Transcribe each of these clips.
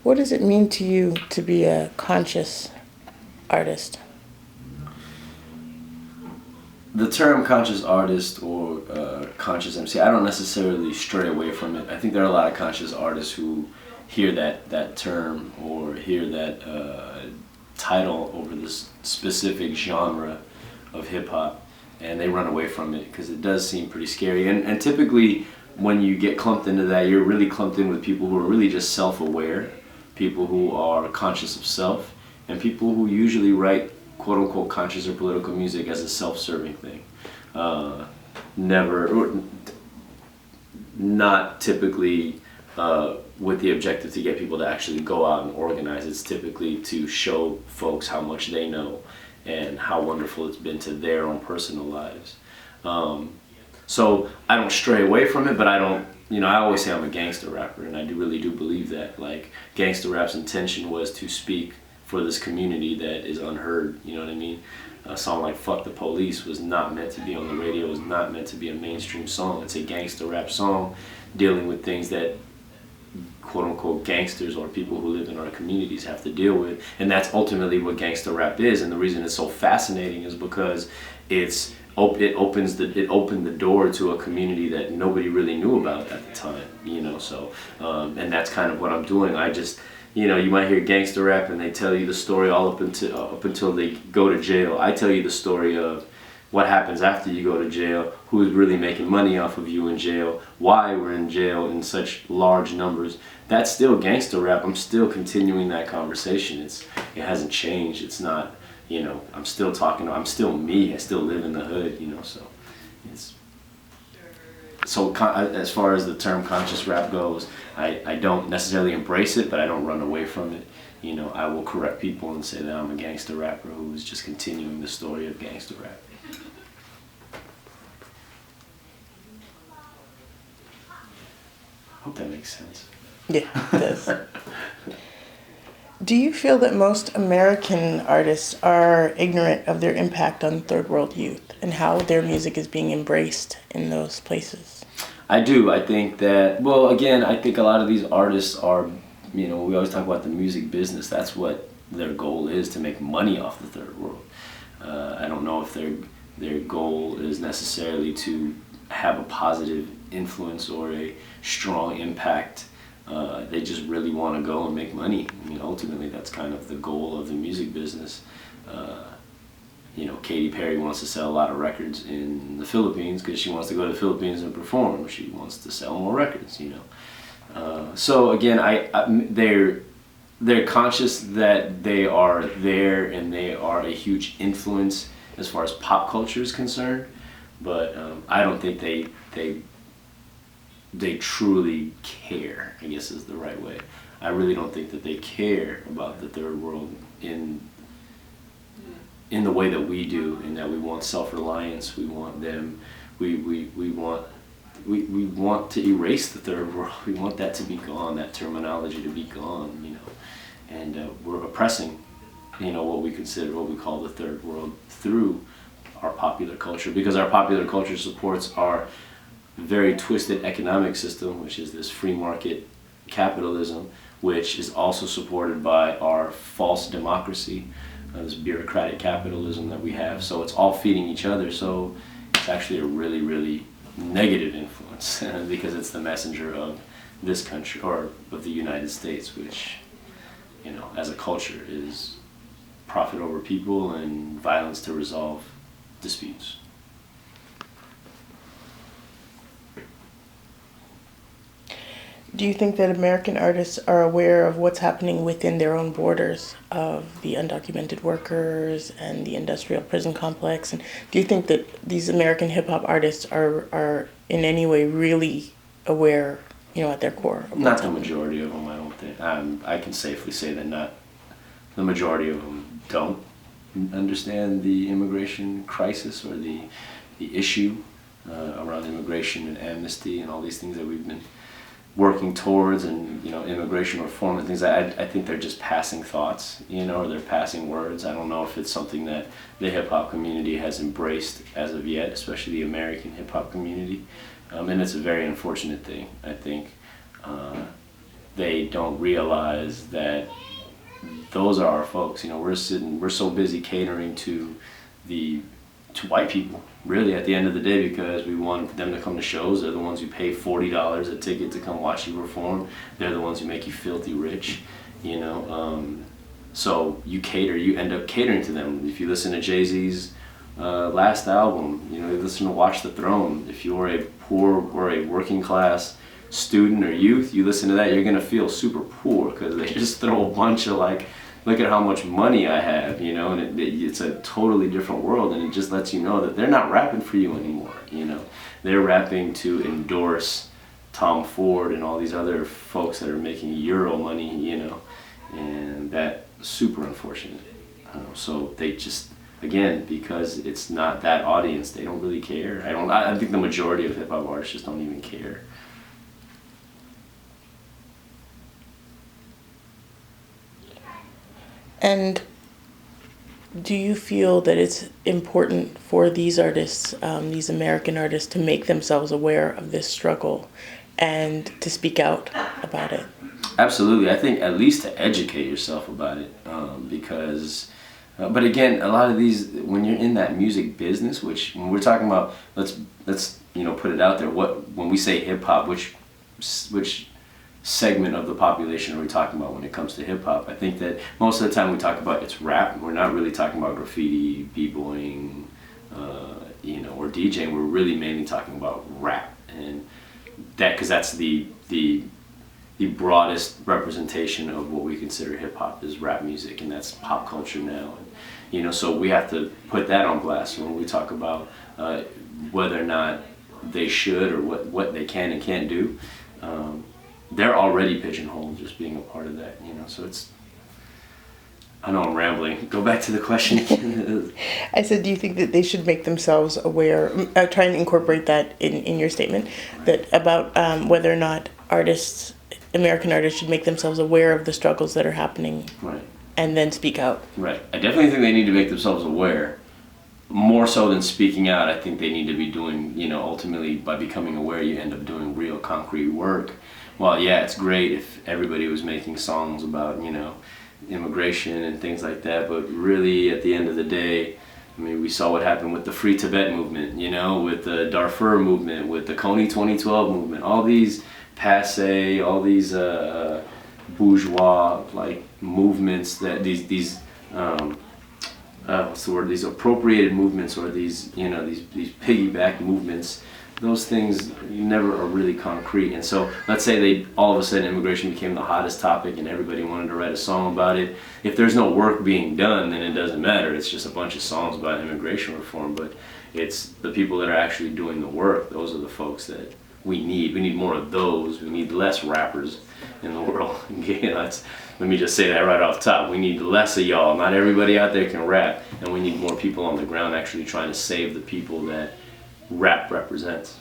What does it mean to you to be a conscious artist? The term conscious artist or conscious MC, I don't necessarily stray away from it. I think there are a lot of conscious artists who hear that term or hear that title over this specific genre of hip hop, and they run away from it because it does seem pretty scary. And typically, when you get clumped into that, you're really clumped in with people who are really just self-aware, people who are conscious of self, and people who usually write quote-unquote conscious or political music as a self-serving thing. Not typically with the objective to get people to actually go out and organize. It's typically to show folks how much they know and how wonderful it's been to their own personal lives. So I don't stray away from it, but I don't, I always say I'm a gangster rapper, and I really do believe that. Like, gangster rap's intention was to speak for this community that is unheard, you know what I mean? A song like Fuck the Police was not meant to be on the radio, was not meant to be a mainstream song. It's a gangster rap song dealing with things that quote-unquote gangsters or people who live in our communities have to deal with, and that's ultimately what gangster rap is. And the reason it's so fascinating is because it opened the door to a community that nobody really knew about at the time, so and that's kind of what I'm doing. I just, you might hear gangster rap and they tell you the story all up until they go to jail. I tell you the story of what happens after you go to jail, who's really making money off of you in jail, why we're in jail in such large numbers. That's still gangster rap. I'm still continuing that conversation. It hasn't changed. It's not, I'm still talking, I'm still me. I still live in the hood, so as far as the term conscious rap goes, I don't necessarily embrace it, but I don't run away from it. I will correct people and say that I'm a gangster rapper who is just continuing the story of gangster rap. Hope that makes sense. Yeah, it does. Do you feel that most American artists are ignorant of their impact on third world youth and how their music is being embraced in those places? I do. I think that, well, again, I think a lot of these artists are, we always talk about the music business. That's what their goal is, to make money off the third world. I don't know if their goal is necessarily to have a positive influence or a strong impact. They just really want to go and make money. Ultimately, that's kind of the goal of the music business. Katy Perry wants to sell a lot of records in the Philippines because she wants to go to the Philippines and perform. She wants to sell more records, So again, they're conscious that they are there and they are a huge influence as far as pop culture is concerned, but I don't think they truly care, I guess is the right way. I really don't think that they care about the third world in the way that we do, in that we want self-reliance. We want them, we want to erase the third world. We want that to be gone, that terminology to be gone, and we're oppressing, what we call the third world through our popular culture, because our popular culture supports our very twisted economic system, which is this free market capitalism, which is also supported by our false democracy, this bureaucratic capitalism that we have. So it's all feeding each other. So it's actually a really, really negative influence because it's the messenger of this country, or of the United States, which, as a culture is profit over people and violence to resolve disputes. Do you think that American artists are aware of what's happening within their own borders of the undocumented workers and the industrial prison complex? And do you think that these American hip-hop artists are in any way really aware, at their core? Not the majority of them, I don't think. I can safely say that not the majority of them don't understand the immigration crisis or the issue around immigration and amnesty and all these things that we've been working towards, and immigration reform and things. I think they're just passing thoughts, or they're passing words. I don't know if it's something that the hip hop community has embraced as of yet, especially the American hip hop community, and it's a very unfortunate thing. I think they don't realize that those are our folks. You know, we're so busy catering to the to white people, really, at the end of the day, because we want them to come to shows. They're the ones who pay $40 a ticket to come watch you perform. They're the ones who make you filthy rich, you know. So you end up catering to them. If you listen to Jay-Z's last album, you know, you listen to Watch the Throne. If you're a poor or a working class student or youth, you listen to that, you're gonna feel super poor because they just throw a bunch of like, look at how much money I have, you know, and it's a totally different world, and it just lets you know that they're not rapping for you anymore, you know. They're rapping to endorse Tom Ford and all these other folks that are making Euro money, you know, and that's super unfortunate. So they just, again, because it's not that audience, they don't really care. I think the majority of hip hop artists just don't even care. And do you feel that it's important for these artists, these American artists, to make themselves aware of this struggle and to speak out about it? Absolutely. I think at least to educate yourself about it, because, but again, a lot of these, when you're in that music business, which when we're talking about, let's you know, put it out there. When we say hip hop, which segment of the population are we talking about when it comes to hip hop? I think that most of the time we talk about it's rap. We're not really talking about graffiti, b-boying, you know, or DJing. We're really mainly talking about rap, and because that's the broadest representation of what we consider hip hop is rap music, and that's pop culture now. And, you know, so we have to put that on blast when we talk about whether or not they should or what they can and can't do. They're already pigeonholed just being a part of that, you know, so it's, I know I'm rambling. Go back to the question. I said, do you think that they should make themselves aware, try and incorporate that in your statement, that about whether or not American artists should make themselves aware of the struggles that are happening, Right. And then speak out? Right. I definitely think they need to make themselves aware. More so than speaking out, I think they need to be doing, you know, ultimately by becoming aware, you end up doing real concrete work. Well, yeah, it's great if everybody was making songs about, you know, immigration and things like that, but really at the end of the day, I mean, we saw what happened with the Free Tibet movement, you know, with the Darfur movement, with the Coney 2012 movement, all these passe, all these bourgeois like movements that these what's the word? These appropriated movements, or these, you know, these piggyback movements. Those things never are really concrete. And so let's say all of a sudden immigration became the hottest topic and everybody wanted to write a song about it. If there's no work being done, then it doesn't matter. It's just a bunch of songs about immigration reform. But it's the people that are actually doing the work. Those are the folks that we need. We need more of those. We need less rappers in the world. You know, let me just say that right off top. We need less of y'all. Not everybody out there can rap. And we need more people on the ground actually trying to save the people that rap represents.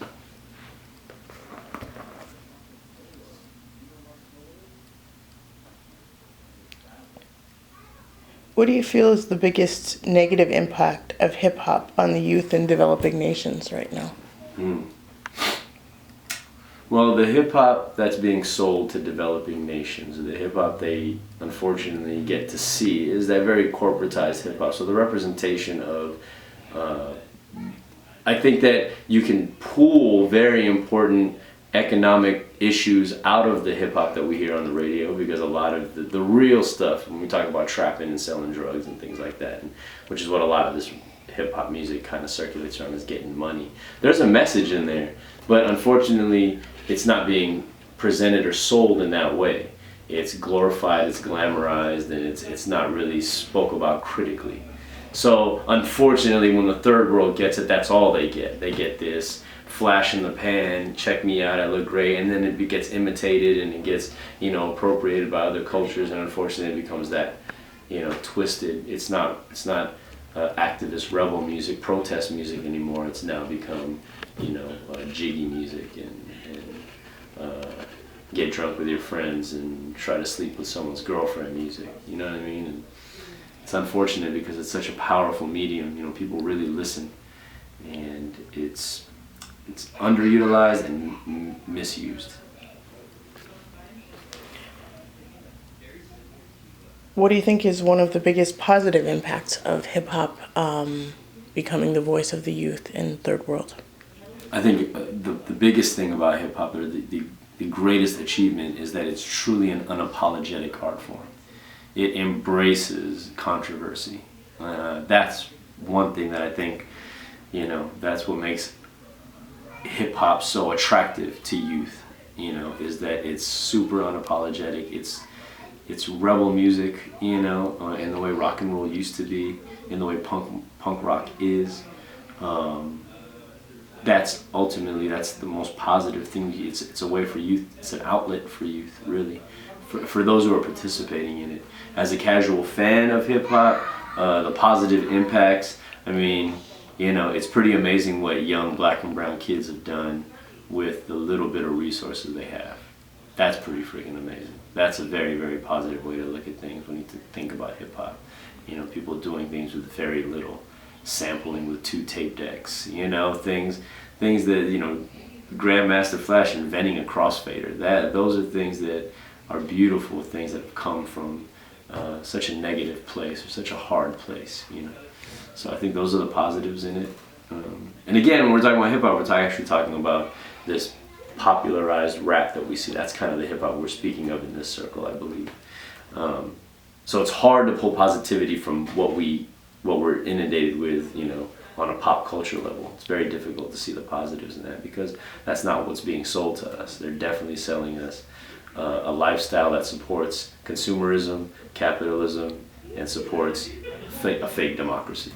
What do you feel is the biggest negative impact of hip hop on the youth in developing nations right now? Well, the hip hop that's being sold to developing nations, the hip hop they unfortunately get to see, is that very corporatized hip hop. So the representation of I think that you can pull very important economic issues out of the hip hop that we hear on the radio, because a lot of the real stuff, when we talk about trapping and selling drugs and things like that, which is what a lot of this hip hop music kind of circulates around, is getting money. There's a message in there, but unfortunately it's not being presented or sold in that way. It's glorified, it's glamorized, and it's not really spoke about critically. So unfortunately, when the third world gets it, that's all they get. They get this flash in the pan, check me out, I look great, and then it gets imitated and it gets, you know, appropriated by other cultures, and unfortunately it becomes that, you know, twisted. It's not activist rebel music, protest music anymore. It's now become, you know, jiggy music and get drunk with your friends and try to sleep with someone's girlfriend music. You know what I mean? And it's unfortunate because it's such a powerful medium. You know, people really listen, and it's underutilized and misused. What do you think is one of the biggest positive impacts of hip hop becoming the voice of the youth in third world? I think the biggest thing about hip hop, or the greatest achievement, is that it's truly an unapologetic art form. It embraces controversy. That's one thing that I think, that's what makes hip hop so attractive to youth. Is that it's super unapologetic. It's rebel music, in the way rock and roll used to be, in the way punk rock is. That's the most positive thing. It's a way for youth. It's an outlet for youth, really, for those who are participating in it. As a casual fan of hip hop, the positive impacts. I mean, it's pretty amazing what young black and brown kids have done with the little bit of resources they have. That's pretty freaking amazing. That's a very, very positive way to look at things when you think about hip hop. People doing things with very little, sampling with 2 tape decks. Things that Grandmaster Flash inventing a crossfader. Those are things that are beautiful things that have come from such a negative place or such a hard place. So I think those are the positives in it. And again, when we're talking about hip hop, we're actually talking about this popularized rap that we see. That's kind of the hip hop we're speaking of in this circle, I believe. So it's hard to pull positivity from what we're inundated with, on a pop culture level. It's very difficult to see the positives in that, because that's not what's being sold to us. They're definitely selling us a lifestyle that supports consumerism, capitalism, and supports a fake democracy.